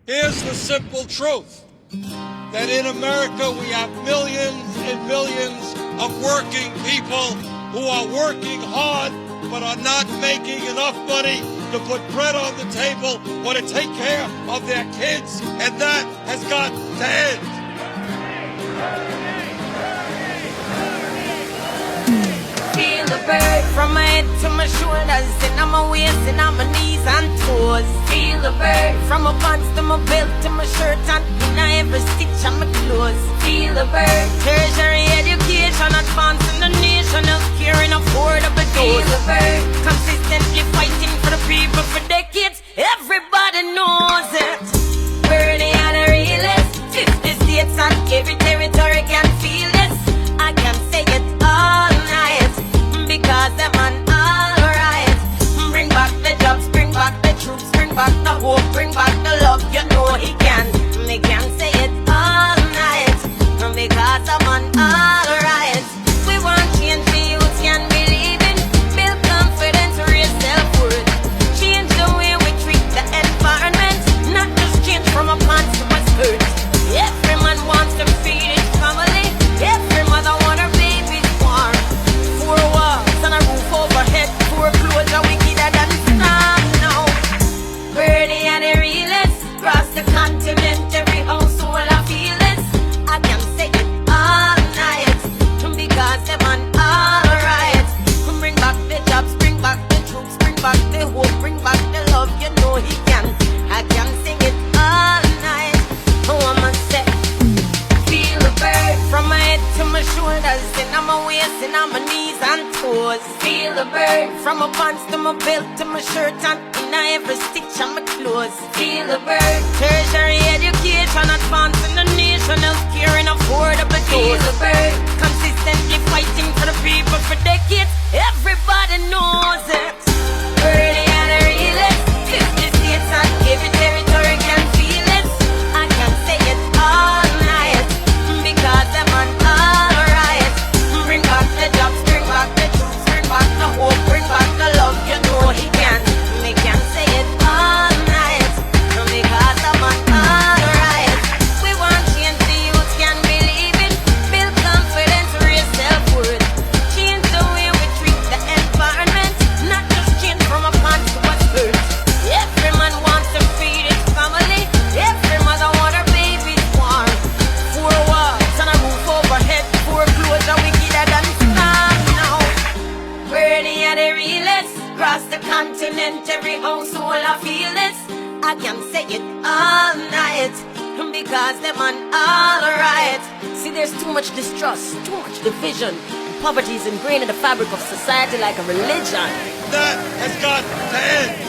Here's the simple truth, that in America we have millions and millions of working people who are working hard but are not making enough money to put bread on the table or to take care of their kids, and that has got to end. Feel the bird from my head to my shoulders, and on my waist and on my knees and toes. Feel the bird from my pants to my belt to my shirt and in every stitch on my clothes. Feel the bird, tertiary education, advancing the nation, healthcare and affordable dose. Feel the bird, consistently fighting for the people for decades. Everybody knows it. Bernie and the realest, 50 states and every territory can feel this. I can say it all night because them on alright. Bring back the jobs, bring back the troops, bring back the hope, bring back the love. You know he can. They can say it all night because I'm on alright. We want change, the youth can believe in. Build confidence, raise self-worth. Change the way we treat the environment, not just change from a pants to a skirt. Every man wants to feed his family. Every mother want her babies warm. 4 walls and a roof overhead. 4 clothes are wickeder than Islam now. Bernie and the realest, across the continent, every household I feel this. I can say it all night because them on alright. Bring back the jobs, bring back the troops, bring back the hope, bring back the love. You know he can. I can sing it all night. Oh, I'ma say, feel the bird from my head to my shoulders, and on my waist and on my knees and toes. Feel the bird from my pants to my belt to my shirt and in every stitch on my clothes. Feel the bird, tertiary education, advancing the nation, healthcare and affordable dose. Feel the bird, consistently fighting for the people for decades. Everybody knows it. Bernie and the realest, 50 states and every territory can feel it. I can say it all night because I'm on alright. Bring back the jobs, bring back the troops, bring back the hope, bring back the love. You know he can. They can say it all night because I'm on alright. We want change, the youth can believe in. Build confidence, raise self-worth. Change the way we treat the environment, not just change from a pants to a skirt. Every man wants to feed his family. Every mother want her babies warm. 4 walls and a roof overhead. 4 clothes are wickeder than Islam now. Bernie and the realest, across the continent, every household I feel this. I can say it all night because them on alright. See, there's too much distrust, too much division. Poverty is ingrained in the fabric of society like a religion. That has got to end.